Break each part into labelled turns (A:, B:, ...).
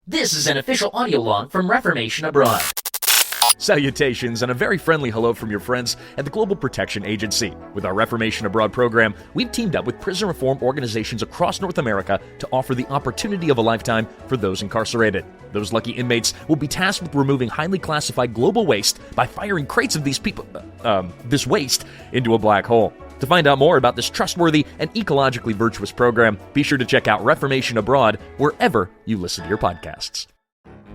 A: This is an official audio log from Reformation Abroad.
B: Salutations and a very friendly hello from your friends at the Global Protection Agency. With our Reformation Abroad program, we've teamed up with prison reform organizations across North America to offer the opportunity of a lifetime for those incarcerated. Those lucky inmates will be tasked with removing highly classified global waste by firing crates of this waste into a black hole. To find out more about this trustworthy and ecologically virtuous program, be sure to check out Reformation Abroad wherever you listen to your podcasts.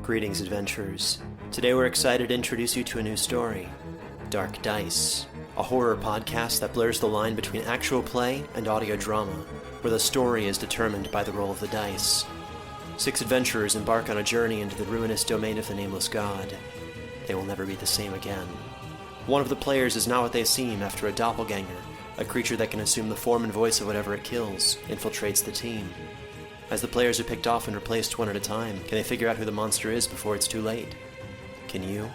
C: Greetings, adventurers. Today we're excited to introduce you to a new story, Dark Dice, a horror podcast that blurs the line between actual play and audio drama, where the story is determined by the roll of the dice. 6 adventurers embark on a journey into the ruinous domain of the Nameless God. They will never be the same again. One of the players is not what they seem after a doppelganger, a creature that can assume the form and voice of whatever it kills, infiltrates the team. As the players are picked off and replaced one at a time, can they figure out who the monster is before it's too late? Can you?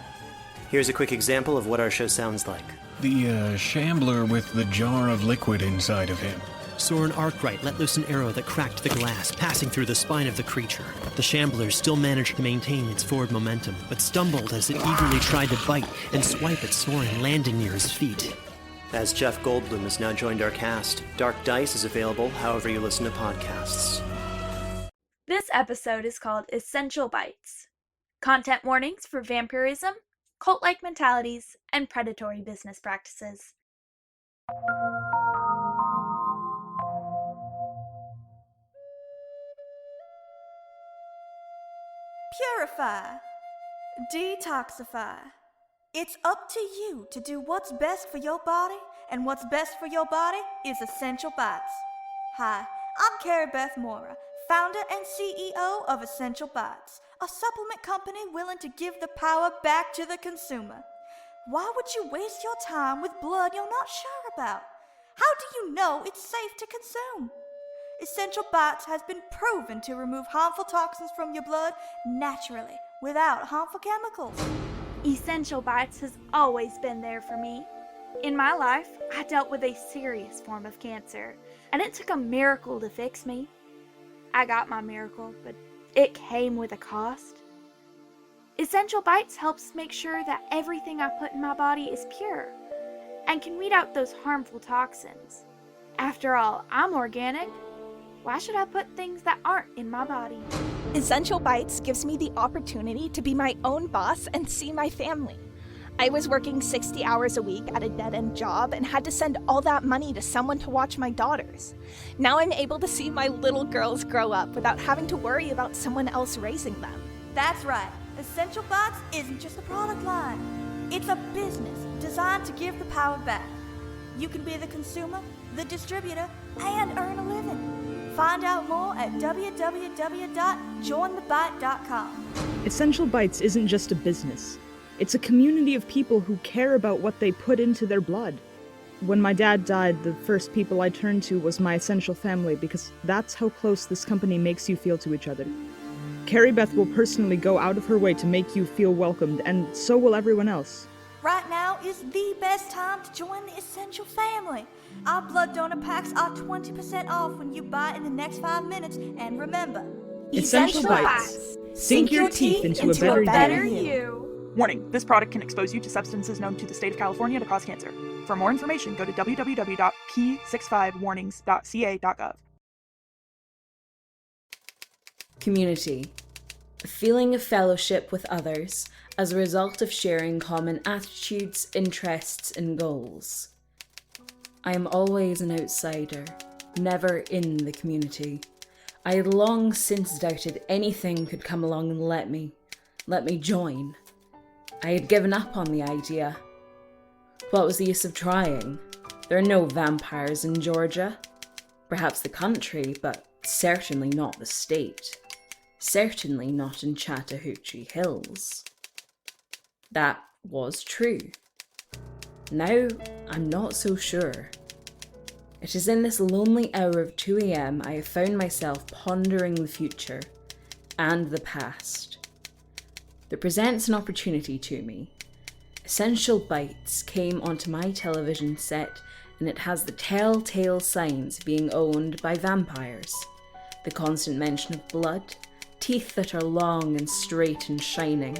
C: Here's a quick example of what our show sounds like.
D: The shambler with the jar of liquid inside of him.
C: Soren Arkwright let loose an arrow that cracked the glass, passing through the spine of the creature. The shambler still managed to maintain its forward momentum, but stumbled as it eagerly tried to bite and swipe at Soren, landing near his feet. As Jeff Goldblum has now joined our cast, Dark Dice is available however you listen to podcasts.
E: This episode is called Essential Bites. Content warnings for vampirism, cult-like mentalities, and predatory business practices.
F: Purify. Detoxify. It's up to you to do what's best for your body, and what's best for your body is Essential Bites. Hi, I'm Carrie Beth Mora, founder and CEO of Essential Bites, a supplement company willing to give the power back to the consumer. Why would you waste your time with blood you're not sure about? How do you know it's safe to consume? Essential Bites has been proven to remove harmful toxins from your blood naturally, without harmful chemicals.
E: Essential Bites has always been there for me. In my life, I dealt with a serious form of cancer, and it took a miracle to fix me. I got my miracle, but it came with a cost. Essential Bites helps make sure that everything I put in my body is pure and can weed out those harmful toxins. After all, I'm organic. Why should I put things that aren't in my body?
G: Essential Bites gives me the opportunity to be my own boss and see my family. I was working 60 hours a week at a dead-end job and had to send all that money to someone to watch my daughters. Now I'm able to see my little girls grow up without having to worry about someone else raising them.
F: That's right. Essential Bites isn't just a product line. It's a business designed to give the power back. You can be the consumer, the distributor, and earn a living. Find out more at www.jointhebite.com.
H: Essential Bites isn't just a business. It's a community of people who care about what they put into their blood. When my dad died, the first people I turned to was my essential family, because that's how close this company makes you feel to each other. Carrie Beth will personally go out of her way to make you feel welcomed, and so will everyone else.
F: Right now is the best time to join the Essential family. Our blood donor packs are 20% off when you buy in the next 5 minutes. And remember,
H: Essential Bites. Sink your teeth into a better
E: you.
I: Warning, this product can expose you to substances known to the state of California to cause cancer. For more information, go to www.p65warnings.ca.gov.
J: Community. A feeling of fellowship with others as a result of sharing common attitudes, interests, and goals. I am always an outsider, never in the community. I had long since doubted anything could come along and let me join. I had given up on the idea. What was the use of trying? There are no vampires in Georgia. Perhaps the country, but certainly not the state. Certainly not in Chattahoochee Hills. That was true. Now, I'm not so sure. It is in this lonely hour of 2 a.m. I have found myself pondering the future and the past. There presents an opportunity to me. Essential Bites came onto my television set, and it has the telltale signs being owned by vampires. The constant mention of blood, Teeth that are long and straight and shining.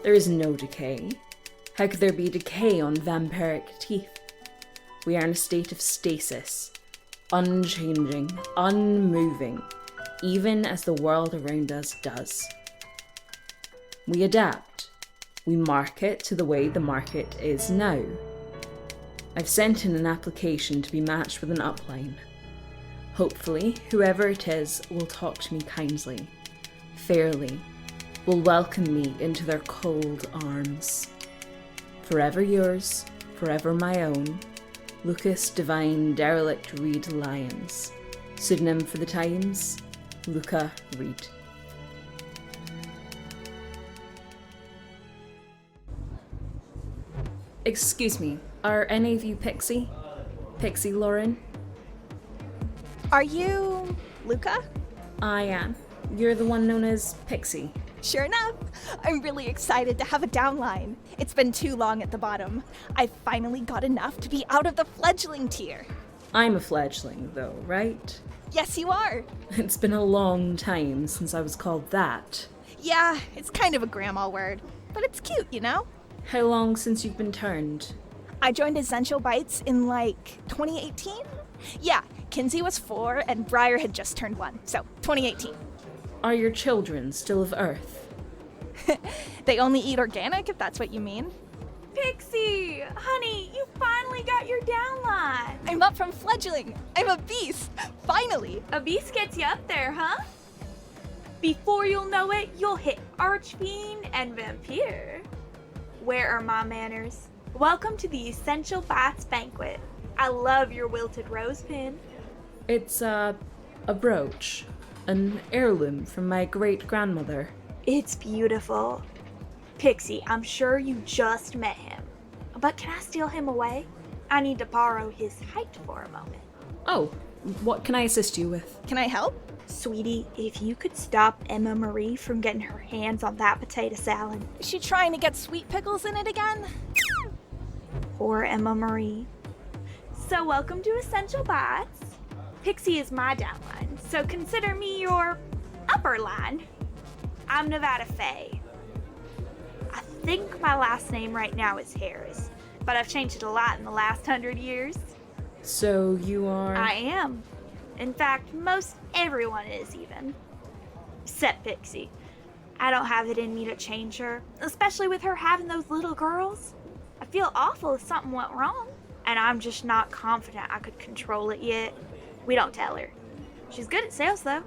J: There is no decay. How could there be decay on vampiric teeth? We are in a state of stasis, unchanging, unmoving, even as the world around us does. We adapt. We market to the way the market is now. I've sent in an application to be matched with an upline. Hopefully, whoever it is will talk to me kindly, fairly, will welcome me into their cold arms. Forever yours, forever my own, Lucas Divine Derelict Reed Lyons. Pseudonym for the times, Luka Reed. Excuse me, are any of you Pixie? Pixie Lauren?
G: Are you Luka?
J: I am. You're the one known as Pixie.
G: Sure enough. I'm really excited to have a downline. It's been too long at the bottom. I finally got enough to be out of the fledgling tier.
J: I'm a fledgling, though, right?
G: Yes, you are.
J: It's been a long time since I was called that.
G: Yeah, it's kind of a grandma word, but it's cute, you know?
J: How long since you've been turned?
G: I joined Essential Bites in, 2018? Yeah, Kinsey was 4 and Briar had just turned 1, so 2018.
J: Are your children still of Earth?
G: They only eat organic, if that's what you mean.
E: Pixie! Honey, you finally got your downline!
G: I'm up from fledgling! I'm a beast! Finally!
E: A beast gets you up there, huh? Before you'll know it, you'll hit Archfiend and Vampire. Where are my manners? Welcome to the Essential Bites Banquet. I love your wilted rose pin.
J: It's, a brooch. An heirloom from my great-grandmother.
E: It's beautiful. Pixie, I'm sure you just met him. But can I steal him away? I need to borrow his height for a moment.
J: Oh, what can I assist you with?
G: Can I help?
E: Sweetie, if you could stop Emma Marie from getting her hands on that potato salad.
G: Is she trying to get sweet pickles in it again?
E: Poor Emma Marie. So welcome to Essential Bites. Pixie is my downline, so consider me your upper line. I'm Nevada Faye. I think my last name right now is Harris, but I've changed it a lot in the last 100 years.
J: So you are...
E: I am. In fact, most everyone is even. Except Pixie. I don't have it in me to change her, especially with her having those little girls. I feel awful if something went wrong, and I'm just not confident I could control it yet. We don't tell her. She's good at sales, though.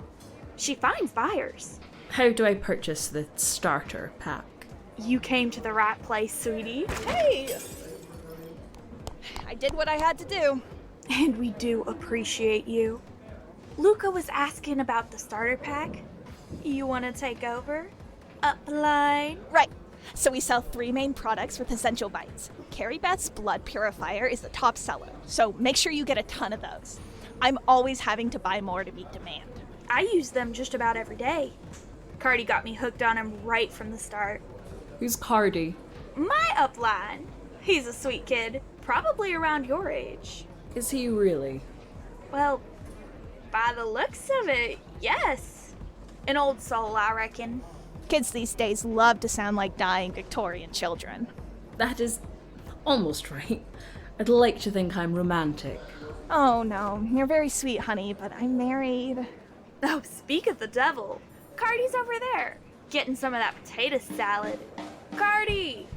E: She finds buyers.
J: How do I purchase the starter pack?
E: You came to the right place, sweetie.
G: Hey! I did what I had to do.
E: And we do appreciate you. Luka was asking about the starter pack. You want to take over? Upline?
G: Right. So we sell 3 main products with Essential Bites. Carrie Beth's Blood Purifier is the top seller, so make sure you get a ton of those. I'm always having to buy more to meet demand.
E: I use them just about every day. Cardi got me hooked on him right from the start.
J: Who's Cardi?
E: My upline. He's a sweet kid, probably around your age.
J: Is he really?
E: Well, by the looks of it, yes. An old soul, I reckon.
G: Kids these days love to sound like dying Victorian children.
J: That is almost right. I'd like to think I'm romantic.
G: Oh no, you're very sweet, honey, but I'm married.
E: Oh, speak of the devil. Cardi's over there, getting some of that potato salad. Cardi!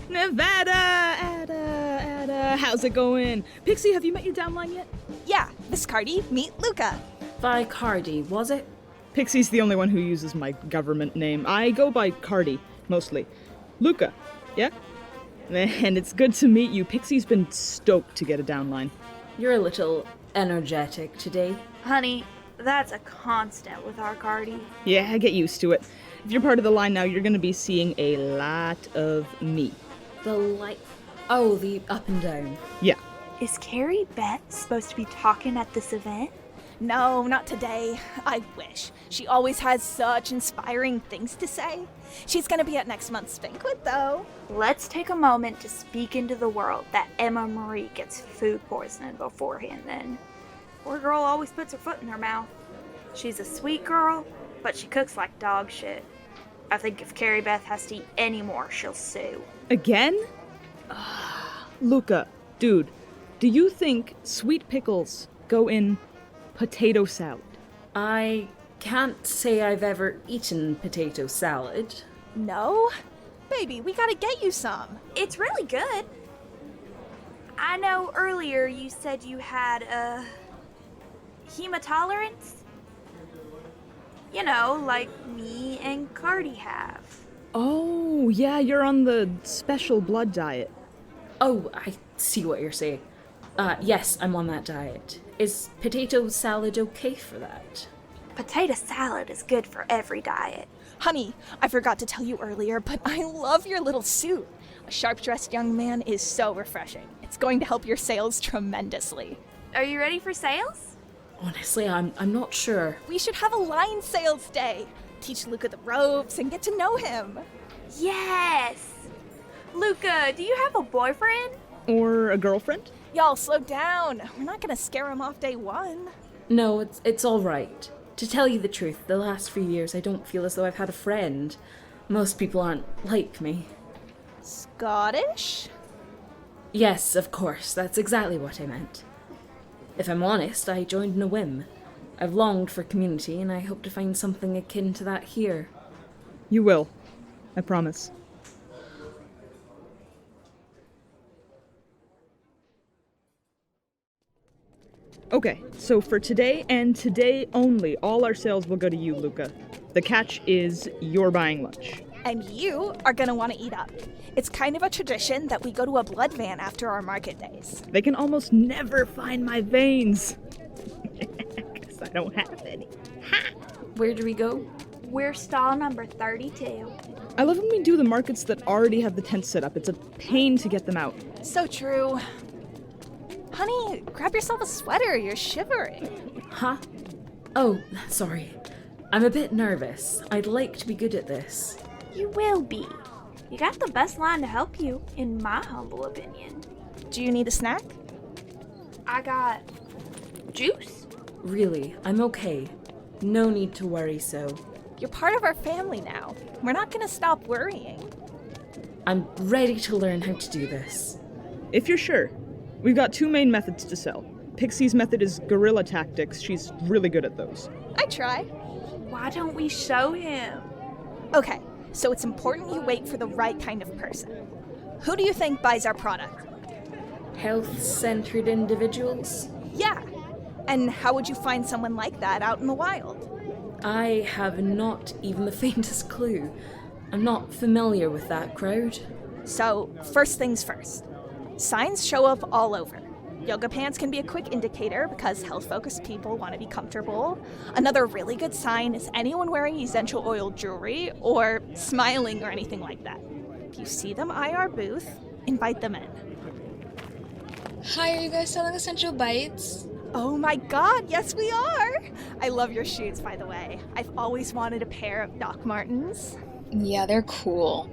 H: Nevada, Ada, how's it going? Pixie, have you met your downline yet?
G: Yeah, Miss Cardi, meet Luka.
J: By Cardi, was it?
H: Pixie's the only one who uses my government name. I go by Cardi, mostly. Luka, yeah? And it's good to meet you. Pixie's been stoked to get a downline.
J: You're a little energetic today.
E: Honey, that's a constant with our Cardi.
H: Yeah, get used to it. If you're part of the line now, you're gonna be seeing a lot of me.
J: The light... Oh, the up and down.
H: Yeah.
E: Is Carrie Beth supposed to be talking at this event?
G: No, not today. I wish. She always has such inspiring things to say. She's gonna be at next month's banquet, though.
E: Let's take a moment to speak into the world that Emma Marie gets food poisoning beforehand then. Poor girl always puts her foot in her mouth. She's a sweet girl, but she cooks like dog shit. I think if Carrie Beth has to eat any more, she'll sue.
H: Again? Luka, dude, do you think sweet pickles go in potato salad?
J: I can't say I've ever eaten potato salad.
G: No? Baby, we gotta get you some.
E: It's really good. I know earlier you said you had a hematolerance. You know, like me and Cardi have.
H: Oh, yeah, you're on the special blood diet.
J: Oh, I see what you're saying. Yes, I'm on that diet. Is potato salad okay for that?
E: Potato salad is good for every diet.
G: Honey, I forgot to tell you earlier, but I love your little suit. A sharp-dressed young man is so refreshing. It's going to help your sales tremendously.
E: Are you ready for sales?
J: Honestly, I'm not sure.
G: We should have a line sales day. Teach Luka the ropes and get to know him.
E: Yes! Luka, do you have a boyfriend?
H: Or a girlfriend?
G: Y'all, slow down. We're not gonna scare him off day one.
J: No, it's all right. To tell you the truth, the last few years I don't feel as though I've had a friend. Most people aren't like me.
G: Scottish?
J: Yes, of course, that's exactly what I meant. If I'm honest, I joined in a whim. I've longed for community, and I hope to find something akin to that here.
H: You will. I promise. Okay, so for today and today only, all our sales will go to you, Luka. The catch is you're buying lunch.
G: And you are gonna want to eat up. It's kind of a tradition that we go to a blood van after our market days.
H: They can almost never find my veins. Because I don't have any.
J: Where do we go?
E: We're stall number 32.
H: I love when we do the markets that already have the tents set up. It's a pain to get them out.
G: So true. Honey, grab yourself a sweater. You're shivering.
J: Huh? Oh, sorry. I'm a bit nervous. I'd like to be good at this.
E: You will be. You got the best line to help you, in my humble opinion.
G: Do you need a snack?
E: I got juice.
J: Really, I'm okay. No need to worry so.
G: You're part of our family now. We're not gonna stop worrying.
J: I'm ready to learn how to do this.
H: If you're sure. We've got two main methods to sell. Pixie's method is guerrilla tactics. She's really good at those.
G: I try.
E: Why don't we show him?
G: Okay, so it's important you wait for the right kind of person. Who do you think buys our product?
J: Health-centered individuals?
G: Yeah. And how would you find someone like that out in the wild?
J: I have not even the faintest clue. I'm not familiar with that crowd.
G: So, first things first. Signs show up all over. Yoga pants can be a quick indicator because health-focused people want to be comfortable. Another really good sign is anyone wearing essential oil jewelry or smiling or anything like that. If you see them eye our booth, invite them in.
K: Hi, are you guys selling essential bites?
G: Oh my god, yes we are! I love your shoes, by the way. I've always wanted a pair of Doc Martens.
K: Yeah, they're cool.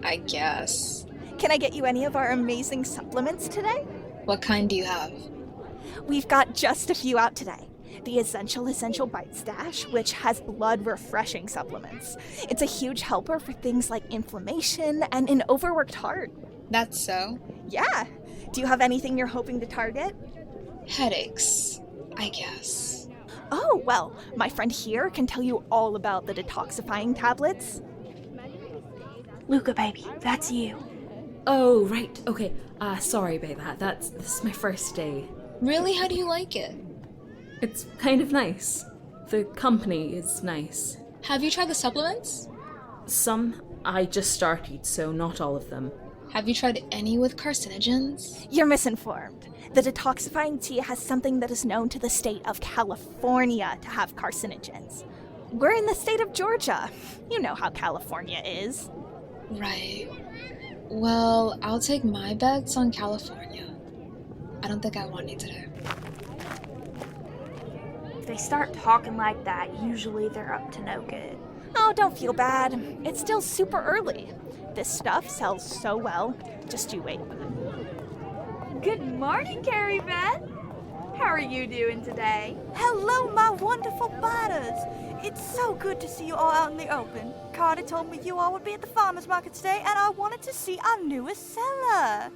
K: I guess.
G: Can I get you any of our amazing supplements today?
K: What kind do you have?
G: We've got just a few out today. The Essential Bite Stash, which has blood refreshing supplements. It's a huge helper for things like inflammation and an overworked heart.
K: That's so?
G: Yeah. Do you have anything you're hoping to target?
K: Headaches, I guess.
G: Oh, well, my friend here can tell you all about the detoxifying tablets.
E: Luka, baby, that's you.
J: Oh, right. Okay. Sorry about that. This is my first day.
K: Really? How do you like it?
J: It's kind of nice. The company is nice.
K: Have you tried the supplements?
J: Some. I just started, so not all of them.
K: Have you tried any with carcinogens?
G: You're misinformed. The detoxifying tea has something that is known to the state of California to have carcinogens. We're in the state of Georgia. You know how California is.
K: Right. Well, I'll take my bets on California. I don't think I want any today.
E: If they start talking like that, usually they're up to no good.
G: Oh, don't feel bad. It's still super early. This stuff sells so well. Just you wait.
E: Good morning, Carrie Beth. How are you doing today?
F: Hello, my wonderful biters. It's so good to see you all out in the open. Cardi told me you all would be at the farmer's market today, and I wanted to see our newest seller.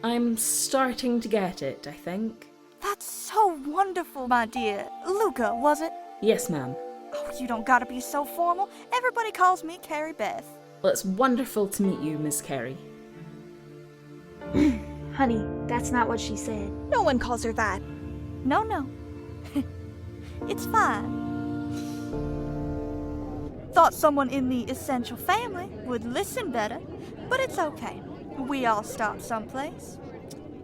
J: I'm starting to get it, I think.
F: That's so wonderful, my dear. Luka, was it?
J: Yes, ma'am.
F: Oh, you don't gotta be so formal. Everybody calls me Carrie Beth.
J: Well, it's wonderful to meet you, Miss Carey.
E: Honey, that's not what she said.
G: No one calls her that.
F: No. It's fine. Thought someone in the essential family would listen better, but it's okay. We all start someplace.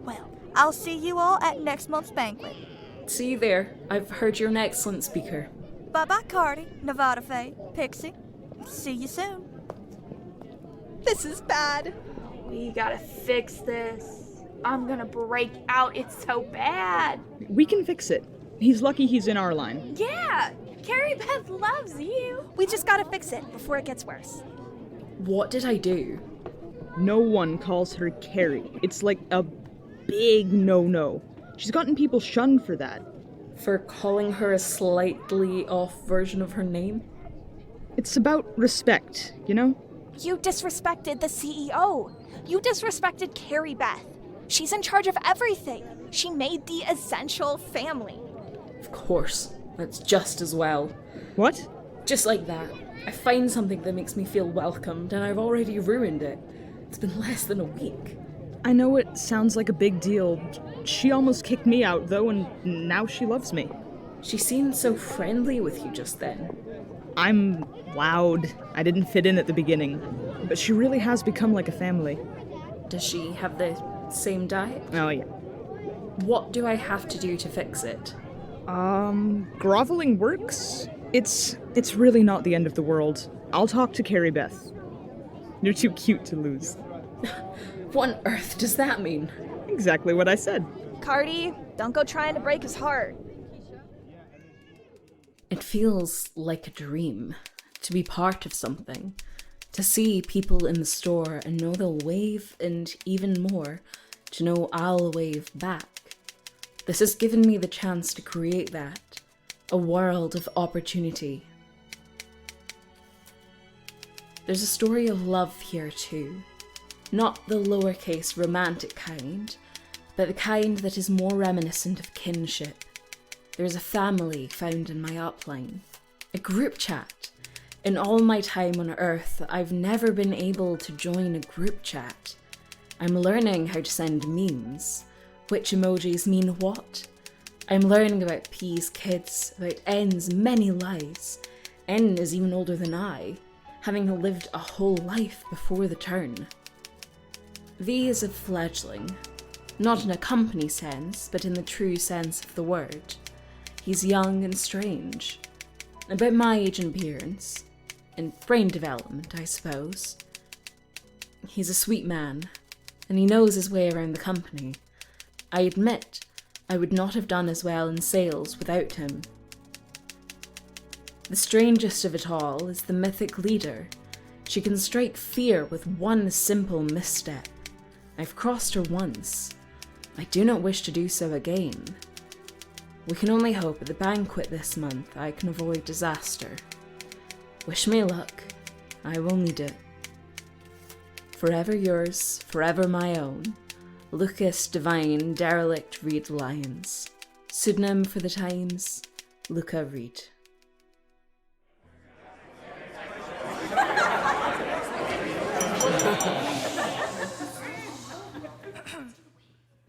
F: Well, I'll see you all at next month's banquet.
J: See you there. I've heard you're an excellent speaker.
F: Bye-bye, Cardi, Nevada Faye, Pixie. See you soon.
G: This is bad.
E: We gotta fix this. I'm gonna break out. It's so bad.
H: We can fix it. He's lucky he's in our line.
E: Yeah, Carrie Beth loves you.
G: We just gotta fix it before it gets worse.
J: What did I do?
H: No one calls her Carrie. It's like a big no-no. She's gotten people shunned for that.
J: For calling her a slightly off version of her name?
H: It's about respect, you know?
G: You disrespected the CEO. You disrespected Carrie Beth. She's in charge of everything. She made the essential family.
J: Of course. That's just as well.
H: What?
J: Just like that. I find something that makes me feel welcomed, and I've already ruined it. It's been less than a week.
H: I know it sounds like a big deal. She almost kicked me out, though, and now she loves me.
J: She seemed so friendly with you just then.
H: I'm loud. I didn't fit in at the beginning. But she really has become like a family.
J: Does she have the same diet?
H: Oh, yeah.
J: What do I have to do to fix it?
H: Groveling works? It's really not the end of the world. I'll talk to Carrie Beth. You're too cute to lose.
J: What on earth does that mean?
H: Exactly what I said.
G: Cardi, don't go trying to break his heart.
J: It feels like a dream to be part of something, to see people in the store and know they'll wave, and even more, to know I'll wave back. This has given me the chance to create that, a world of opportunity. There's a story of love here too, not the lowercase romantic kind, but the kind that is more reminiscent of kinship. There's a family found in my upline, a group chat. In all my time on Earth, I've never been able to join a group chat. I'm learning how to send memes, which emojis mean what. I'm learning about P's kids, about N's many lives. N is even older than I, having lived a whole life before the turn. V is a fledgling, not in a company sense, but in the true sense of the word. He's young and strange, about my age and appearance, and brain development, I suppose. He's a sweet man, and he knows his way around the company. I admit, I would not have done as well in sales without him. The strangest of it all is the mythic leader. She can strike fear with one simple misstep. I've crossed her once. I do not wish to do so again. We can only hope at the banquet this month I can avoid disaster. Wish me luck. I will need it. Forever yours, forever my own. Lucas Divine Derelict Reed Lyons. Pseudonym for the times, Luka Reed.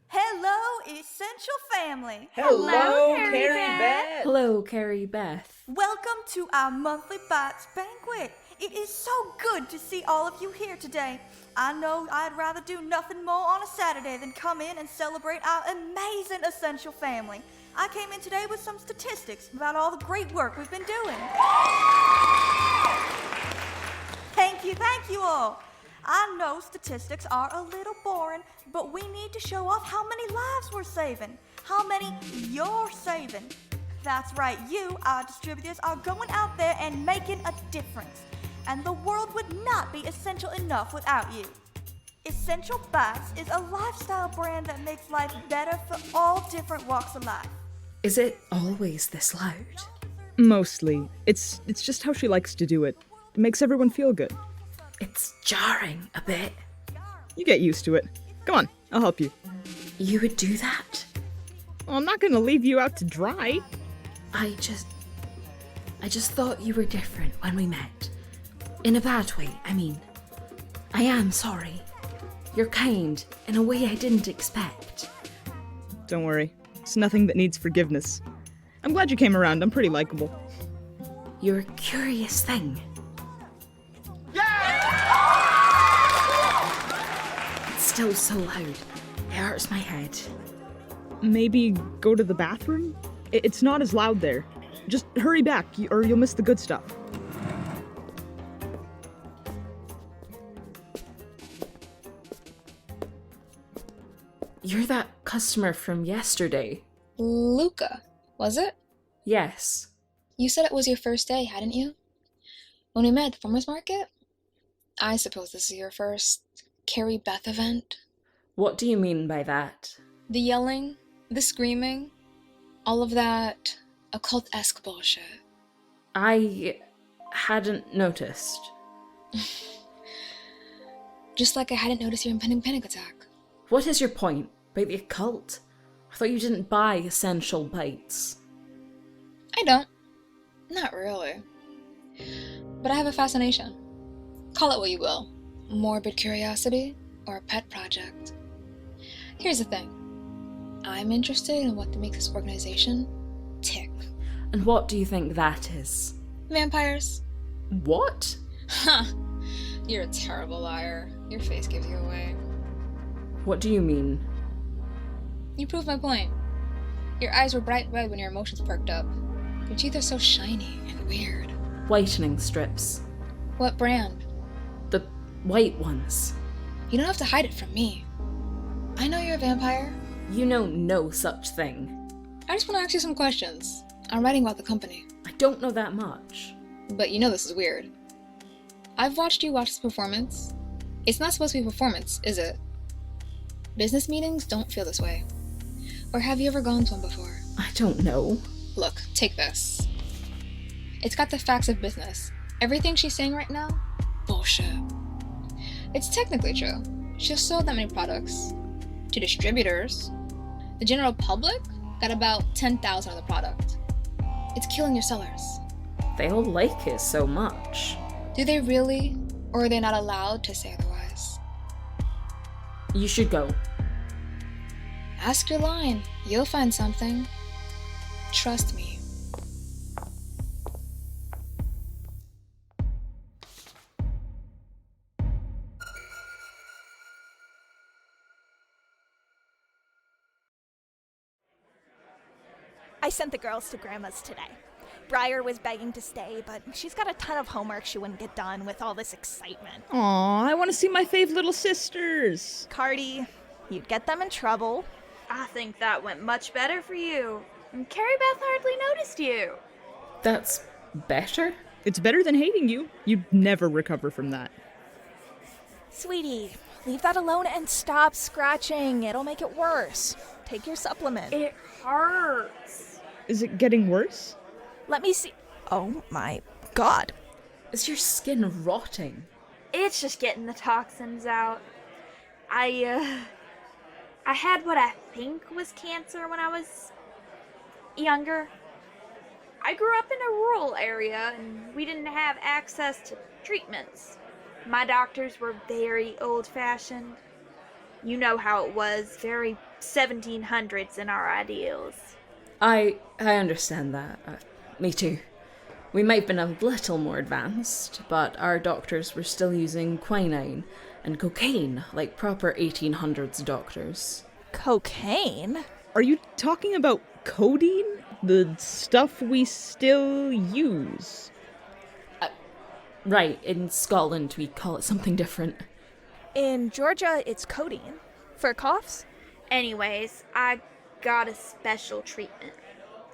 F: Hello, essential family.
E: Hello, Carrie Beth.
J: Hello, Carrie Beth.
F: Welcome to our monthly Bites banquet. It is so good to see all of you here today. I know I'd rather do nothing more on a Saturday than come in and celebrate our amazing essential family. I came in today with some statistics about all the great work we've been doing. Thank you all. I know statistics are a little boring, but we need to show off how many lives we're saving, how many you're saving. That's right, you, our distributors, are going out there and making a difference. And the world would not be essential enough without you. Essential Bites is a lifestyle brand that makes life better for all different walks of life.
J: Is it always this loud?
H: Mostly. It's just how she likes to do it. It makes everyone feel good.
J: It's jarring a bit.
H: You get used to it. Come on, I'll help you.
J: You would do that?
H: Well, I'm not gonna leave you out to dry.
J: I just thought you were different when we met. In a bad way, I mean. I am sorry. You're kind in a way I didn't expect.
H: Don't worry. It's nothing that needs forgiveness. I'm glad you came around. I'm pretty likable.
J: You're a curious thing. It's still so loud. It hurts my head.
H: Maybe go to the bathroom? It's not as loud there. Just hurry back, or you'll miss the good stuff.
J: You're that customer from yesterday.
K: Luka, was it?
J: Yes.
K: You said it was your first day, hadn't you? When we met at the farmer's market? I suppose this is your first Carrie Beth event?
J: What do you mean by that?
K: The yelling, the screaming, all of that occult-esque bullshit.
J: I hadn't noticed.
K: Just like I hadn't noticed your impending panic attack.
J: What is your point? By the occult? I thought you didn't buy essential bites.
K: I don't. Not really. But I have a fascination. Call it what you will. Morbid curiosity or a pet project. Here's the thing. I'm interested in what makes this organization tick.
J: And what do you think that is?
K: Vampires.
J: What?
K: Ha! You're a terrible liar. Your face gives you away.
J: What do you mean?
K: You proved my point. Your eyes were bright red when your emotions perked up. Your teeth are so shiny and weird.
J: Whitening strips.
K: What brand?
J: The white ones.
K: You don't have to hide it from me. I know you're a vampire.
J: You know no such thing.
K: I just want to ask you some questions. I'm writing about the company.
J: I don't know that much.
K: But you know this is weird. I've watched you watch this performance. It's not supposed to be a performance, is it? Business meetings don't feel this way. Or have you ever gone to one before?
J: I don't know.
K: Look, take this. It's got the facts of business. Everything she's saying right now? Bullshit. It's technically true. She'll sell that many products. To distributors. The general public got about 10,000 of the product. It's killing your sellers.
J: They all like it so much.
K: Do they really? Or are they not allowed to say otherwise?
J: You should go.
K: Ask your line. You'll find something. Trust me.
G: I sent the girls to Grandma's today. Briar was begging to stay, but she's got a ton of homework she wouldn't get done with all this excitement.
H: Aw, I want to see my fave little sisters.
G: Cardi, you'd get them in trouble.
E: I think that went much better for you. And Carrie Beth hardly noticed you.
J: That's better?
H: It's better than hating you. You'd never recover from that.
G: Sweetie, leave that alone and stop scratching. It'll make it worse. Take your supplement.
E: It hurts.
H: Is it getting worse?
G: Let me see. Oh my god.
J: Is your skin rotting?
E: It's just getting the toxins out. I had what I think was cancer when I was younger. I grew up in a rural area and we didn't have access to treatments. My doctors were very old-fashioned. You know how it was, very 1700s in our ideals.
J: I understand that. Me too. We might have been a little more advanced, but our doctors were still using quinine and cocaine like proper 1800s doctors.
G: Cocaine?
H: Are you talking about codeine? The stuff we still use?
J: Right, in Scotland we call it something different.
G: In Georgia, it's codeine. For coughs?
E: Anyways, I got a special treatment.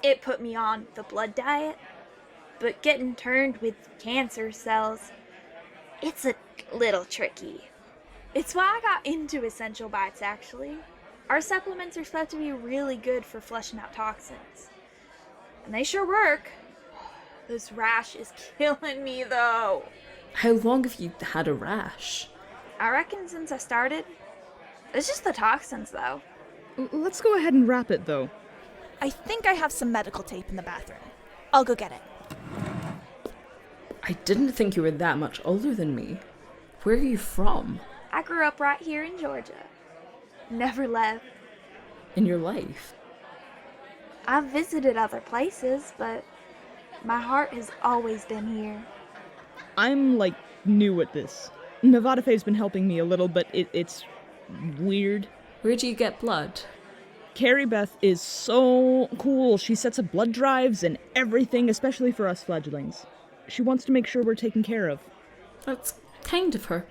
E: It put me on the blood diet, but getting turned with cancer cells, it's a little tricky. It's why I got into Essential Bites, actually. Our supplements are supposed to be really good for flushing out toxins. And they sure work. This rash is killing me, though.
J: How long have you had a rash?
E: I reckon since I started. It's just the toxins, though.
H: Let's go ahead and wrap it, though.
G: I think I have some medical tape in the bathroom. I'll go get it.
J: I didn't think you were that much older than me. Where are you from?
E: I grew up right here in Georgia. Never left.
J: In your life?
E: I've visited other places, but my heart has always been here.
H: I'm, new at this. Nevada Faye's been helping me a little, but it's weird.
J: Where do you get blood?
H: Carrie Beth is so cool. She sets up blood drives and everything, especially for us fledglings. She wants to make sure we're taken care of.
J: That's kind of her.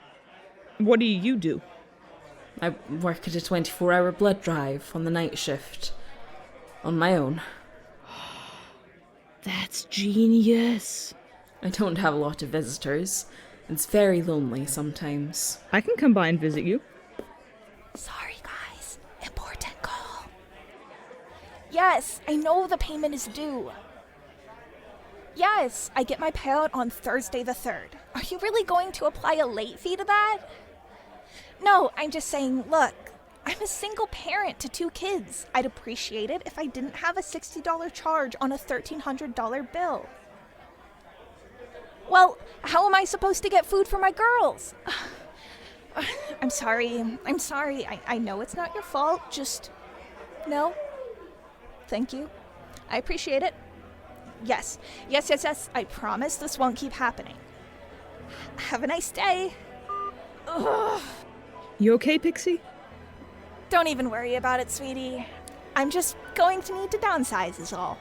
H: What do you do?
J: I work at a 24-hour blood drive on the night shift. On my own.
H: That's genius.
J: I don't have a lot of visitors. It's very lonely sometimes.
H: I can come by and visit you.
G: Sorry, guys. Important call. Yes, I know the payment is due. Yes, I get my payout on Thursday the 3rd. Are you really going to apply a late fee to that? No, I'm just saying, look, I'm a single parent to 2 kids. I'd appreciate it if I didn't have a $60 charge on a $1,300 bill. Well, how am I supposed to get food for my girls? I'm sorry. I know it's not your fault. Just, no. Thank you. I appreciate it. Yes. I promise this won't keep happening. Have a nice day. Ugh.
H: You okay, Pixie?
G: Don't even worry about it, sweetie. I'm just going to need to downsize is all.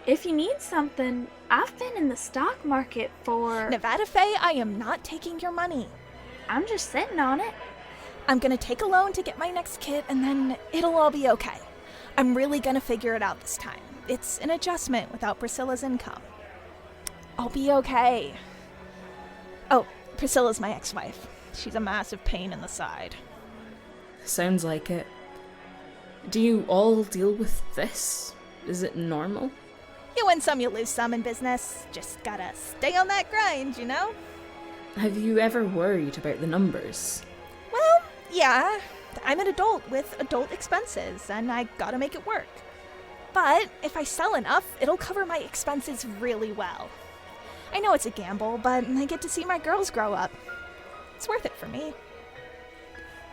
E: If you need something, I've been in the stock market for...
G: Nevada Faye, I am not taking your money.
E: I'm just sitting on it.
G: I'm gonna take a loan to get my next kit and then it'll all be okay. I'm really gonna figure it out this time. It's an adjustment without Priscilla's income. I'll be okay. Oh, Priscilla's my ex-wife. She's a massive pain in the side.
J: Sounds like it. Do you all deal with this? Is it normal?
G: You win some, you lose some in business. Just gotta stay on that grind, you know?
J: Have you ever worried about the numbers?
G: Well, yeah. I'm an adult with adult expenses, and I gotta make it work. But if I sell enough, it'll cover my expenses really well. I know it's a gamble, but I get to see my girls grow up. It's worth it for me.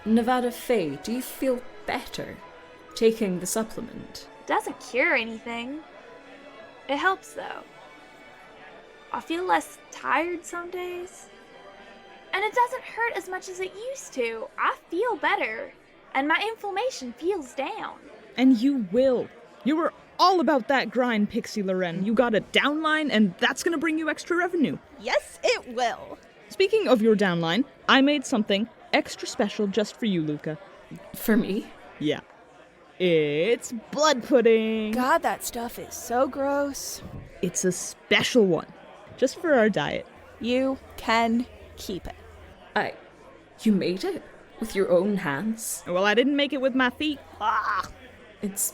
J: Nevada Faye, do you feel better taking the supplement?
E: Doesn't cure anything. It helps, though. I feel less tired some days. And it doesn't hurt as much as it used to. I feel better. And my inflammation feels down.
H: And you will. You were all about that grind, Pixie Loren. You got a downline, and that's gonna bring you extra revenue.
G: Yes, it will.
H: Speaking of your downline, I made something extra special just for you, Luka.
J: For me?
H: Yeah. It's blood pudding.
G: God, that stuff is so gross.
H: It's a special one, just for our diet.
G: You can keep it.
J: You made it? With your own hands?
H: Well, I didn't make it with my feet.
J: It's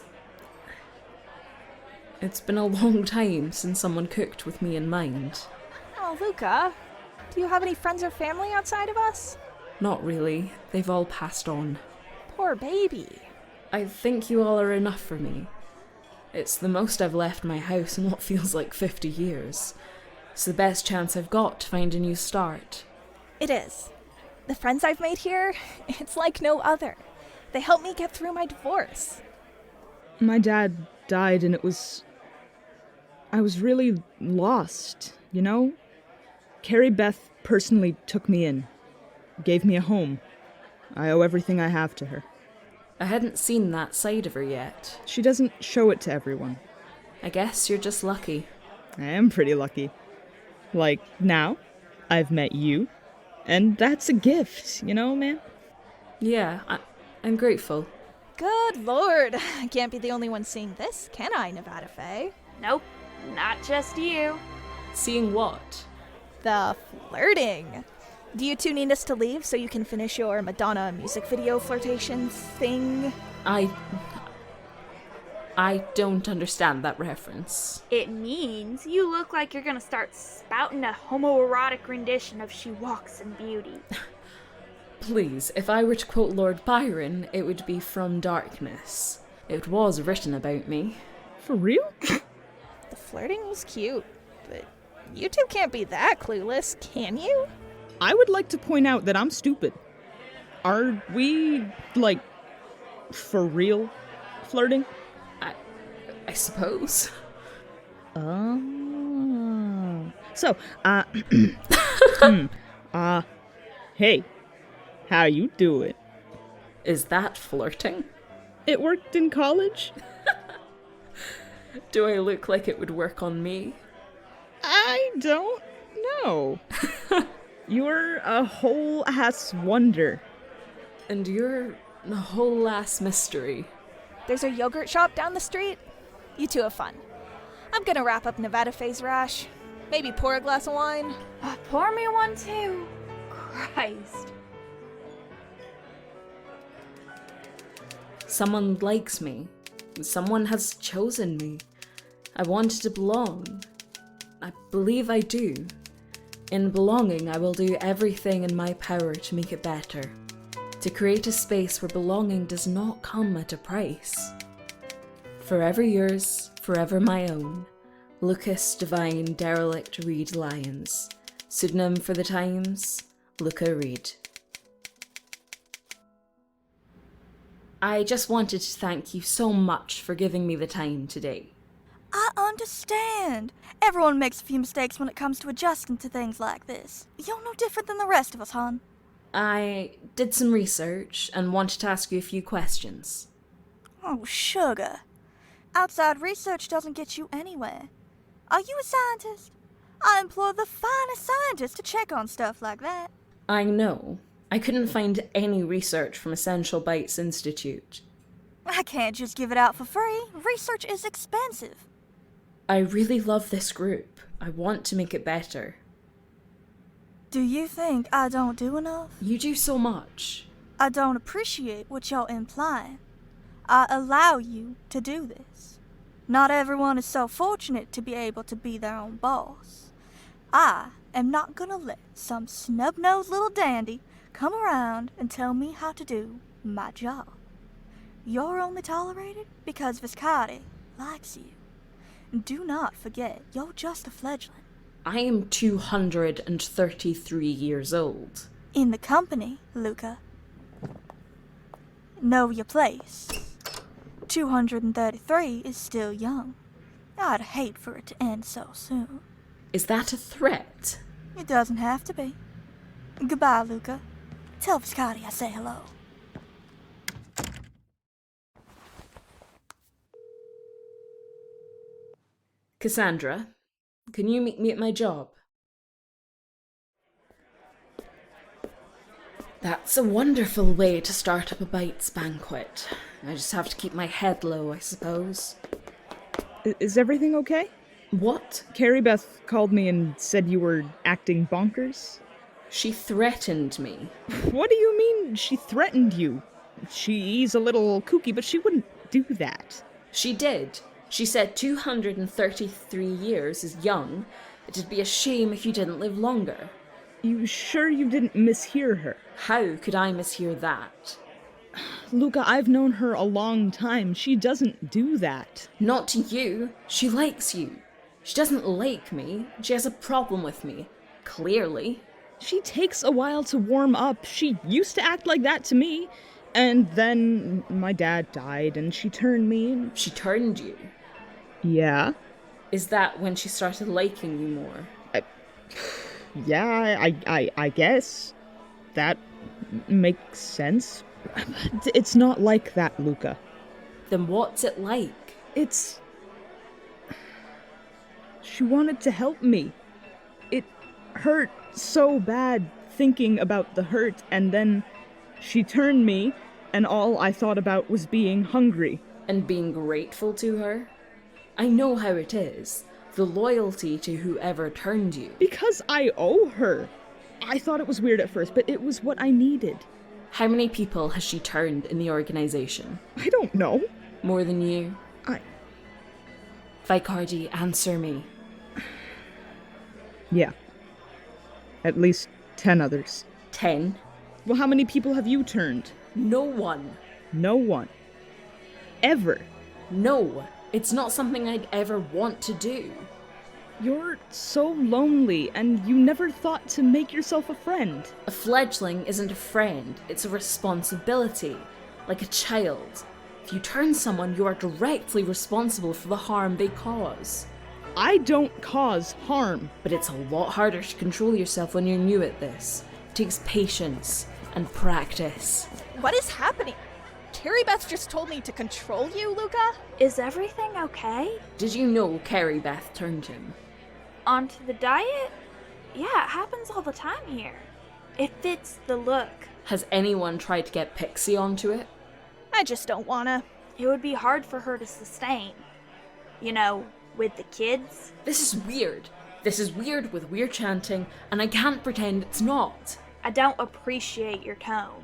J: been a long time since someone cooked with me in mind.
G: Oh, Luka, do you have any friends or family outside of us?
J: Not really. They've all passed on.
G: Poor baby.
J: I think you all are enough for me. It's the most I've left my house in what feels like 50 years. It's the best chance I've got to find a new start.
G: It is. The friends I've made here, it's like no other. They helped me get through my divorce.
H: My dad died and I was really lost, you know? Carrie Beth personally took me in, gave me a home. I owe everything I have to her.
J: I hadn't seen that side of her yet.
H: She doesn't show it to everyone.
J: I guess you're just lucky.
H: I am pretty lucky. Like, now, I've met you, and that's a gift, you know, man?
J: Yeah, I'm grateful.
G: Good lord, I can't be the only one seeing this, can I, Nevada Faye?
E: Nope, not just you.
J: Seeing what?
G: The flirting. Do you two need us to leave so you can finish your Madonna music video flirtation thing?
J: I don't understand that reference.
E: It means you look like you're gonna start spouting a homoerotic rendition of She Walks in Beauty.
J: Please, if I were to quote Lord Byron, it would be From Darkness. It was written about me.
H: For real?
G: The flirting was cute, but you two can't be that clueless, can you?
H: I would like to point out that I'm stupid. Are we, like, for real flirting?
J: I suppose.
H: Oh. So, hey, how you doing?
J: Is that flirting?
H: It worked in college.
J: Do I look like it would work on me?
H: I don't know. You're a whole ass wonder.
J: And you're a whole ass mystery.
G: There's a yogurt shop down the street. You two have fun. I'm gonna wrap up Nevada Phase Rash. Maybe pour a glass of wine.
E: Pour me one too. Christ.
J: Someone likes me. Someone has chosen me. I wanted to belong. I believe I do. In belonging, I will do everything in my power to make it better. To create a space where belonging does not come at a price. Forever yours, forever my own. Lucas Divine Derelict Reed Lyons. Pseudonym for the times, Luka Reed. I just wanted to thank you so much for giving me the time today.
F: I understand. Everyone makes a few mistakes when it comes to adjusting to things like this. You're no different than the rest of us, hon.
J: I did some research and wanted to ask you a few questions.
F: Oh, sugar. Outside research doesn't get you anywhere. Are you a scientist? I employ the finest scientists to check on stuff like that.
J: I know. I couldn't find any research from Essential Bites Institute.
F: I can't just give it out for free. Research is expensive.
J: I really love this group. I want to make it better.
F: Do you think I don't do enough?
J: You do so much.
F: I don't appreciate what you're implying. I allow you to do this. Not everyone is so fortunate to be able to be their own boss. I am not gonna let some snub-nosed little dandy come around and tell me how to do my job. You're only tolerated because Viscardi likes you. Do not forget, you're just a fledgling.
J: I am 233 years old.
F: In the company, Luka. Know your place. 233 is still young. I'd hate for it to end so soon.
J: Is that a threat?
F: It doesn't have to be. Goodbye, Luka. Tell Viscardi I say hello.
J: Cassandra, can you meet me at my job? That's a wonderful way to start up a Bites banquet. I just have to keep my head low, I suppose.
H: Is everything okay?
J: What?
H: Carrie Beth called me and said you were acting bonkers.
J: She threatened me.
H: What do you mean she threatened you? She's a little kooky, but she wouldn't do that.
J: She did. She said 233 years is young. It'd be a shame if you didn't live longer.
H: You sure you didn't mishear her?
J: How could I mishear that?
H: Luka, I've known her a long time. She doesn't do that.
J: Not to you. She likes you. She doesn't like me. She has a problem with me. Clearly.
H: She takes a while to warm up. She used to act like that to me. And then my dad died and she turned me.
J: She turned you?
H: Yeah.
J: Is that when she started liking you more?
H: Yeah, I guess. That makes sense. It's not like that, Luka.
J: Then what's it like?
H: It's... She wanted to help me. It hurt so bad thinking about the hurt, and then she turned me, and all I thought about was being hungry.
J: And being grateful to her? I know how it is. The loyalty to whoever turned you.
H: Because I owe her. I thought it was weird at first, but it was what I needed.
J: How many people has she turned in the organization?
H: I don't know.
J: More than you? Vicardi, answer me.
H: Yeah. At least 10 others.
J: 10?
H: Well, how many people have you turned?
J: No one.
H: No one. Ever.
J: No, it's not something I'd ever want to do.
H: You're so lonely, and you never thought to make yourself a friend.
J: A fledgling isn't a friend, it's a responsibility. Like a child. If you turn someone, you are directly responsible for the harm they cause.
H: I don't cause harm.
J: But it's a lot harder to control yourself when you're new at this. It takes patience and practice.
G: What is happening? Carrie Beth just told me to control you, Luka?
E: Is everything okay?
J: Did you know Carrie Beth turned him?
E: Onto the diet? Yeah, it happens all the time here. It fits the look.
J: Has anyone tried to get Pixie onto it?
G: I just don't wanna.
E: It would be hard for her to sustain. You know, with the kids.
J: This is weird. This is weird with weird chanting, and I can't pretend it's not.
E: I don't appreciate your tone.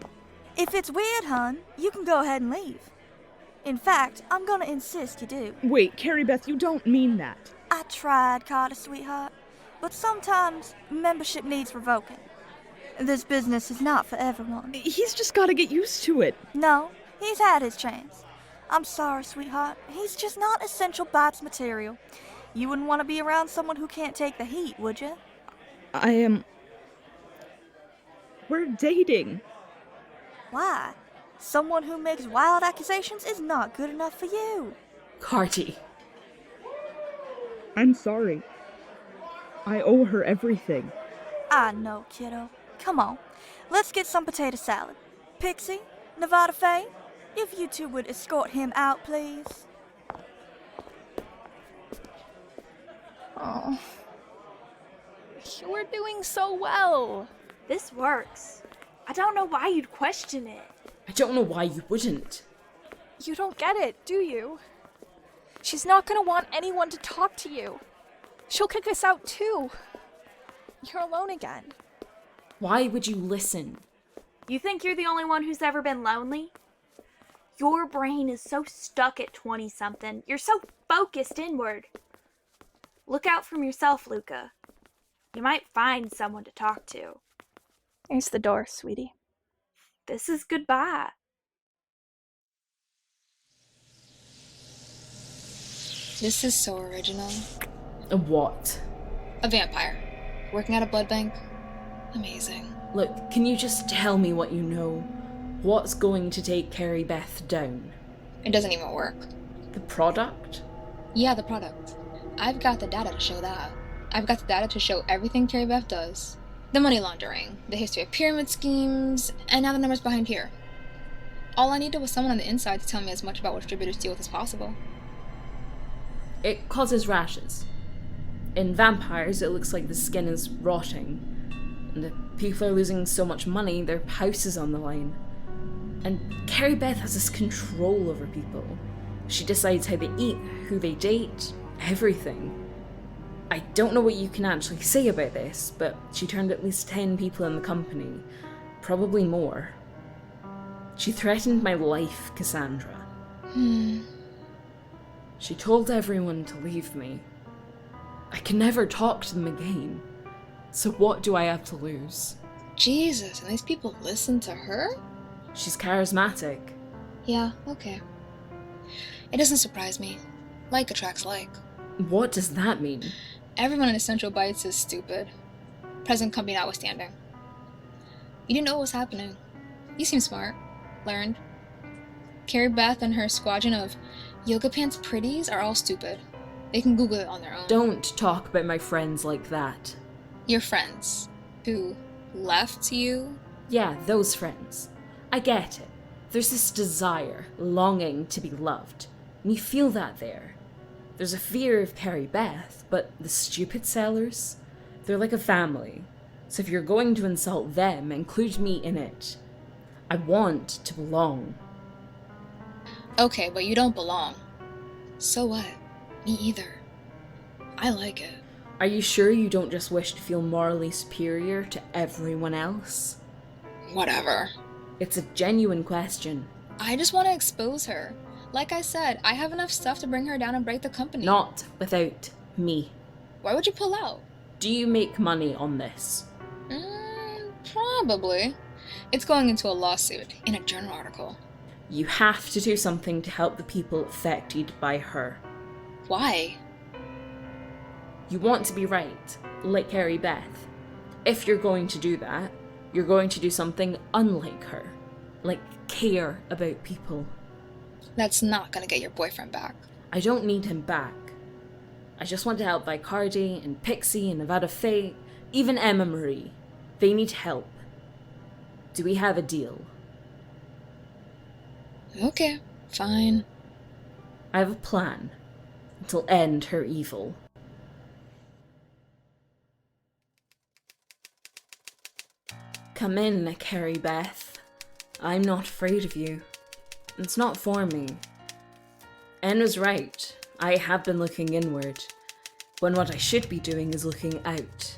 F: If it's weird, hun, you can go ahead and leave. In fact, I'm gonna insist you do.
H: Wait, Carrie Beth, you don't mean that.
F: I tried, Carter, sweetheart, but sometimes membership needs revoking. This business is not for everyone.
H: He's just gotta get used to it.
F: No, he's had his chance. I'm sorry, sweetheart. He's just not Essential Bites material. You wouldn't want to be around someone who can't take the heat, would you?
H: We're dating.
F: Why? Someone who makes wild accusations is not good enough for you.
J: Carty.
H: I'm sorry. I owe her everything.
F: I know, kiddo. Come on, let's get some potato salad. Pixie, Nevada Faye, if you two would escort him out, please.
G: Oh. You were doing so well.
E: This works. I don't know why you'd question it.
J: I don't know why you wouldn't.
G: You don't get it, do you? She's not gonna want anyone to talk to you. She'll kick us out too. You're alone again.
J: Why would you listen?
E: You think you're the only one who's ever been lonely? Your brain is so stuck at 20-something. You're so focused inward. Look out for yourself, Luka. You might find someone to talk to.
G: Here's the door, sweetie.
E: This is goodbye.
K: This is so original.
J: A what?
K: A vampire. Working at a blood bank. Amazing.
J: Look, can you just tell me what you know? What's going to take Carrie Beth down?
K: It doesn't even work.
J: The product?
K: Yeah, the product. I've got the data to show that. I've got the data to show everything Carrie Beth does. The money laundering, the history of pyramid schemes, and now the numbers behind here. All I needed was someone on the inside to tell me as much about what distributors deal with as possible.
J: It causes rashes. In vampires, it looks like the skin is rotting. And the people are losing so much money, their house is on the line. And Carrie Beth has this control over people. She decides how they eat, who they date, everything. I don't know what you can actually say about this, but she turned at least 10 people in the company. Probably more. She threatened my life, Cassandra. She told everyone to leave me. I can never talk to them again. So what do I have to lose?
K: Jesus, and these people listen to her?
J: She's charismatic.
K: Yeah, okay. It doesn't surprise me. Like attracts like.
J: What does that mean?
K: Everyone in Essential Bites is stupid. Present company notwithstanding. You didn't know what was happening. You seem smart. Learned. Carrie Beth and her squadron of yoga pants pretties are all stupid. They can Google it on their own.
J: Don't talk about my friends like that.
K: Your friends. Who left you?
J: Yeah, those friends. I get it. There's this desire, longing to be loved. And you feel that there. There's a fear of Carrie Beth, but the stupid sellers, they're like a family. So if you're going to insult them, include me in it. I want to belong.
K: Okay, but you don't belong. So what? Me either. I like it.
J: Are you sure you don't just wish to feel morally superior to everyone else?
K: Whatever.
J: It's a genuine question.
K: I just want to expose her. Like I said, I have enough stuff to bring her down and break the company.
J: Not without me.
K: Why would you pull out?
J: Do you make money on this?
K: Probably. It's going into a lawsuit, in a journal article.
J: You have to do something to help the people affected by her.
K: Why?
J: You want to be right, like Carrie Beth. If you're going to do that, you're going to do something unlike her. Like care about people.
K: That's not gonna get your boyfriend back.
J: I don't need him back. I just want to help Vicardi and Pixie and Nevada Faye, even Emma Marie. They need help. Do we have a deal?
K: Okay, fine.
J: I have a plan. It'll end her evil. Come in, Carrie Beth. I'm not afraid of you. It's not for me. Anne was right. I have been looking inward, when what I should be doing is looking out.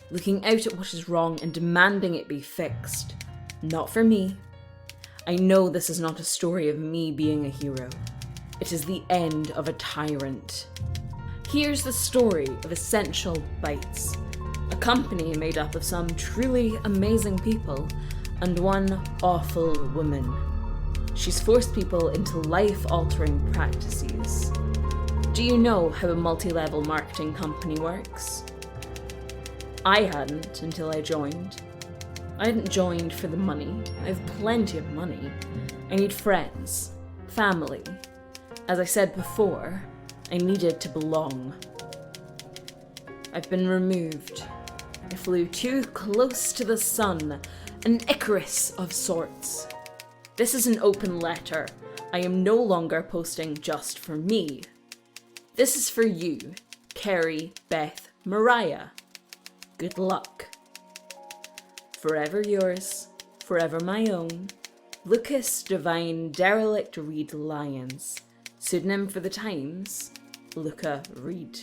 J: Looking out at what is wrong and demanding it be fixed. Not for me. I know this is not a story of me being a hero. It is the end of a tyrant. Here's the story of Essential Bites, a company made up of some truly amazing people and one awful woman. She's forced people into life-altering practices. Do you know how a multi-level marketing company works? I hadn't until I joined. I hadn't joined for the money. I have plenty of money. I need friends, family. As I said before, I needed to belong. I've been removed. I flew too close to the sun, an Icarus of sorts. This is an open letter. I am no longer posting just for me. This is for you, Carrie, Beth, Mariah. Good luck. Forever yours, forever my own, Lucas Divine Derelict Reed Lyons. Pseudonym for the Times, Luka Reed.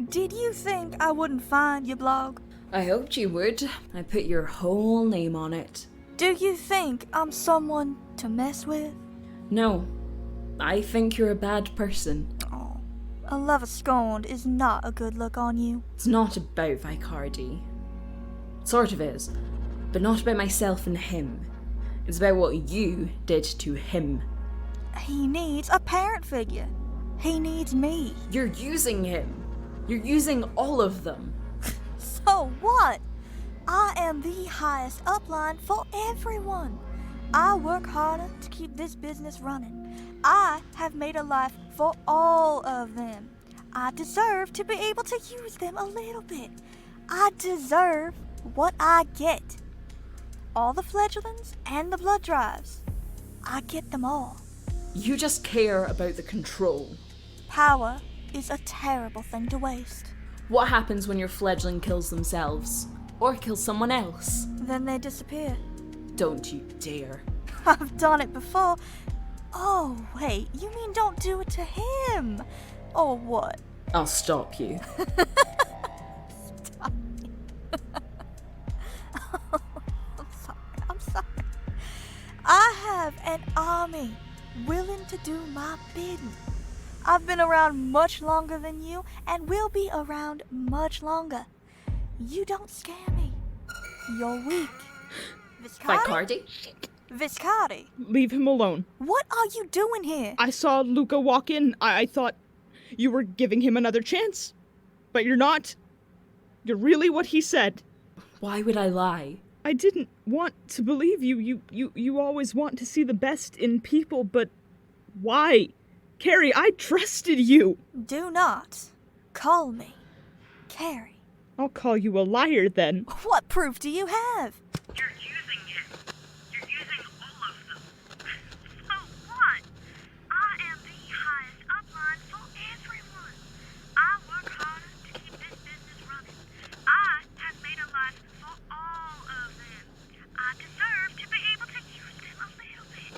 F: Did you think I wouldn't find your blog?
J: I hoped you would. I put your whole name on it.
F: Do you think I'm someone to mess with?
J: No, I think you're a bad person.
F: Oh, a lover scorned is not a good look on you.
J: It's not about Vicardi. Sort of is, but not about myself and him. It's about what you did to him.
F: He needs a parent figure. He needs me.
J: You're using him. You're using all of them.
F: So what? I am the highest upline for everyone. I work harder to keep this business running. I have made a life for all of them. I deserve to be able to use them a little bit. I deserve what I get. All the fledglings and the blood drives. I get them all.
J: You just care about the control.
F: Power is a terrible thing to waste.
J: What happens when your fledgling kills themselves? Or kills someone else?
F: Then they disappear.
J: Don't you dare.
F: I've done it before. Oh, wait, you mean don't do it to him? Or what?
J: I'll stop you.
F: Stop me. I'm sorry. I have an army willing to do my bidding. I've been around much longer than you and will be around much longer. You don't scare me. You're weak.
J: Vicardi?
F: Viscardi.
H: Leave him alone.
F: What are you doing here?
H: I saw Luka walk in. I thought you were giving him another chance. But you're not. You're really what he said.
J: Why would I lie?
H: I didn't want to believe you. You always want to see the best in people, but why? Carrie, I trusted you.
F: Do not call me Carrie.
H: I'll call you a liar then.
F: What proof do you have?
L: You're using him. You're using all of them. So what? I am the highest upline for everyone. I work harder to keep this business running. I have made a life for all of them. I deserve to be able to use them a little bit.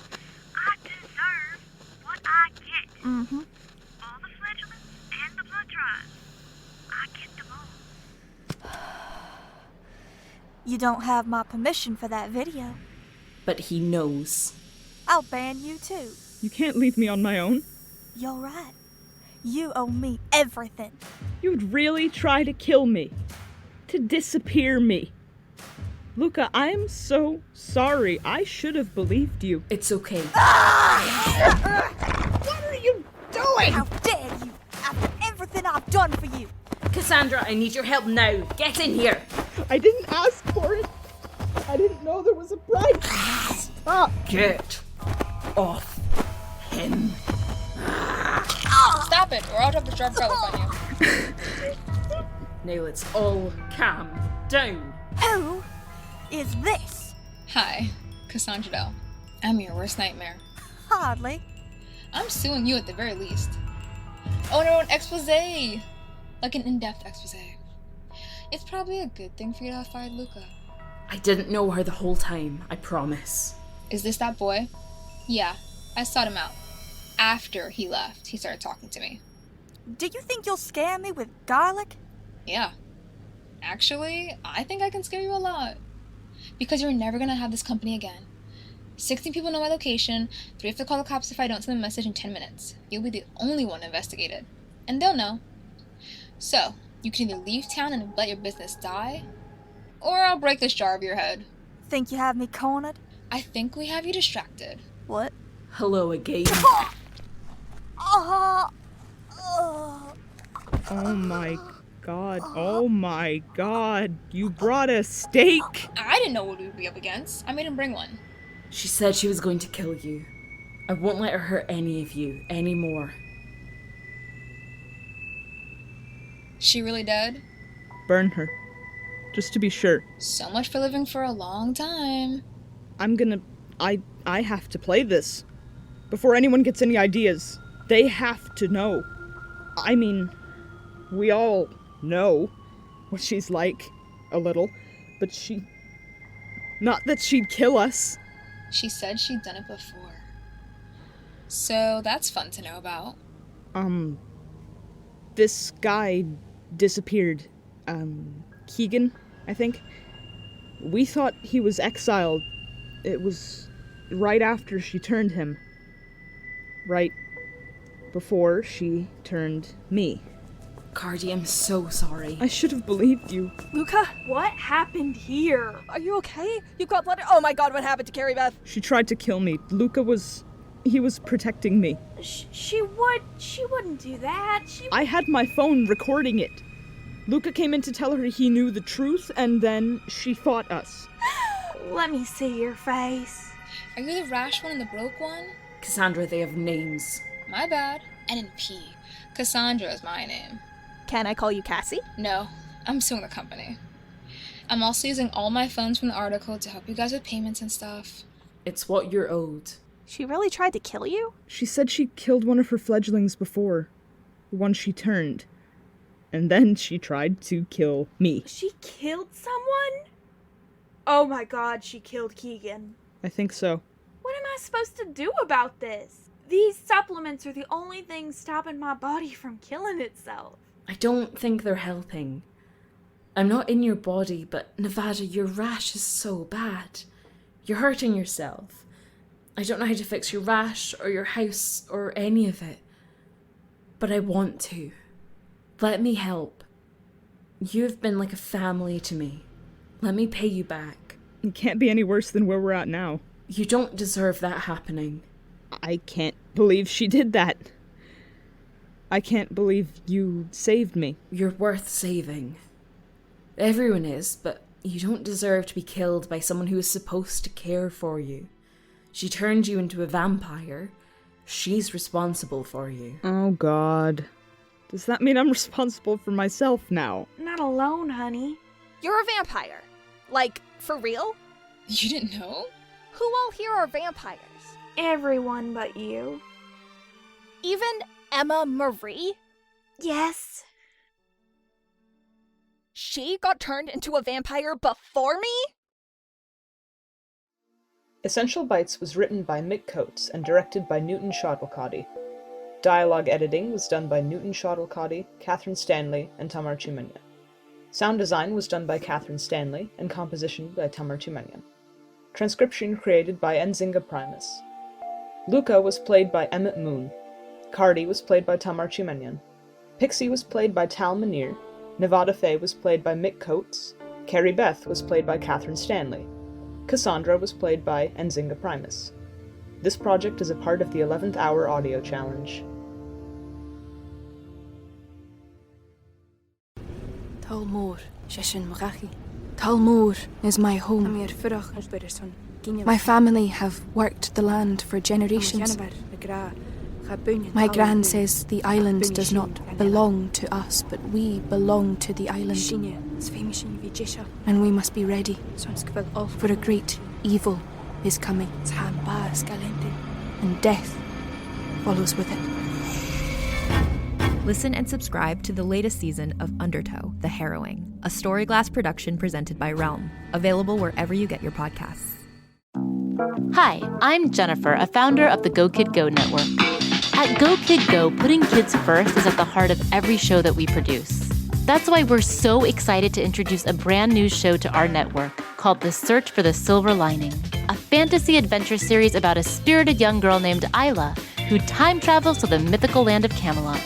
L: I deserve what I get.
F: Mm-hmm.
L: All the fledglings and the blood drives.
F: You don't have my permission for that video.
J: But he knows.
F: I'll ban you too.
H: You can't leave me on my own.
F: You're right. You owe me everything.
H: You'd really try to kill me. To disappear me. Luka, I am so sorry. I should have believed you.
J: It's okay.
F: What are you doing? How dare you, after everything I've done for you.
J: Cassandra, I need your help now. Get in here.
H: I didn't ask for it. I didn't know there was a price. Stop.
J: Get off him.
K: Stop it, or I'll drop the sharp colors on you.
J: Now let's all calm down.
F: Who is this?
K: Hi, Cassandra Dell. I'm your worst nightmare.
F: Hardly.
K: I'm suing you at the very least. Oh no, an expose! Like an in-depth expose. It's probably a good thing for you to have fired Luka.
J: I didn't know her the whole time, I promise.
K: Is this that boy? Yeah, I sought him out. After he left, he started talking to me.
F: Do you think you'll scare me with garlic?
K: Yeah. Actually, I think I can scare you a lot. Because you're never gonna have this company again. 16 people know my location, 3 have to call the cops if I don't send a message in 10 minutes. You'll be the only one investigated. And they'll know. So, you can either leave town and let your business die, or I'll break this jar over your head.
F: Think you have me cornered?
K: I think we have you distracted.
F: What?
J: Hello again.
H: Oh my god. Oh my god. You brought a steak.
K: I didn't know what we'd be up against. I made him bring one.
J: She said she was going to kill you. I won't let her hurt any of you anymore.
K: She really dead?
H: Burn her. Just to be sure.
K: So much for living for a long time.
H: I have to play this. Before anyone gets any ideas, they have to know. I mean, we all know what she's like, a little, but not that she'd kill us.
K: She said she'd done it before. So that's fun to know about.
H: This guy disappeared. Keegan, I think. We thought he was exiled. It was right after she turned him. Right before she turned me.
J: Cardi, I'm so sorry.
H: I should have believed you.
G: Luka,
E: What happened here?
G: are you okay? You got blood. Oh my god, what happened to Carrie Beth?
H: She tried to kill me. Luka was protecting me.
E: She wouldn't do that.
H: I had my phone recording it. Luka came in to tell her he knew the truth, and then she fought us.
E: Let me see your face.
K: Are you the rash one and the broke one?
J: Cassandra, they have names.
K: My bad. N and P. Cassandra is my name.
G: Can I call you Cassie?
K: No, I'm suing the company. I'm also using all my funds from the article to help you guys with payments and stuff.
J: It's what you're owed.
G: She really tried to kill you?
H: She said she killed one of her fledglings before. The one she turned. And then she tried to kill me.
E: She killed someone? Oh my god, she killed Keegan.
H: I think so.
E: What am I supposed to do about this? These supplements are the only things stopping my body from killing itself.
J: I don't think they're helping. I'm not in your body, but Nevada, your rash is so bad. You're hurting yourself. I don't know how to fix your rash or your house or any of it. But I want to. Let me help. You've been like a family to me. Let me pay you back.
H: It can't be any worse than where we're at now.
J: You don't deserve that happening.
H: I can't believe she did that. I can't believe you saved me.
J: You're worth saving. Everyone is, but you don't deserve to be killed by someone who is supposed to care for you. She turned you into a vampire. She's responsible for you.
H: Oh, God. Does that mean I'm responsible for myself now?
E: Not alone, honey.
G: You're a vampire. Like, for real?
K: You didn't know?
G: Who all here are vampires?
E: Everyone but you.
G: Even Emma Marie?
E: Yes.
G: She got turned into a vampire before me?
H: Essential Bites was written by Mick Coates and directed by Newton Shotwell-Coddy. Dialogue editing was done by Newton Shotwell-Coddy, Catherine Stanley, and Tamar Chimenya. Sound design was done by Catherine Stanley and composition by Tamar Tumenian. Transcription created by Nzinga Primus. Luka was played by Emmett Moon. Cardi was played by Tamar Tumenian. Pixie was played by Tal Munir. Nevada Faye was played by Mick Coates. Carrie Beth was played by Catherine Stanley. Cassandra was played by Nzinga Primus. This project is a part of the 11th Hour Audio Challenge.
M: Talmor, Sheshin Marachi. Talmor is my home. My family have worked the land for generations. My gran says the island does not belong to us, but we belong to the island. And we must be ready, for a great evil is coming. And death follows with it.
N: Listen and subscribe to the latest season of Undertow, The Harrowing, a Storyglass production presented by Realm, available wherever you get your podcasts.
O: Hi, I'm Jennifer, a founder of the Go Kid Go network. At Go Kid Go, putting kids first is at the heart of every show that we produce. That's why we're so excited to introduce a brand new show to our network called The Search for the Silver Lining, a fantasy adventure series about a spirited young girl named Isla who time travels to the mythical land of Camelot.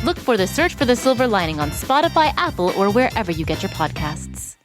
O: Look for The Search for the Silver Lining on Spotify, Apple, or wherever you get your podcasts.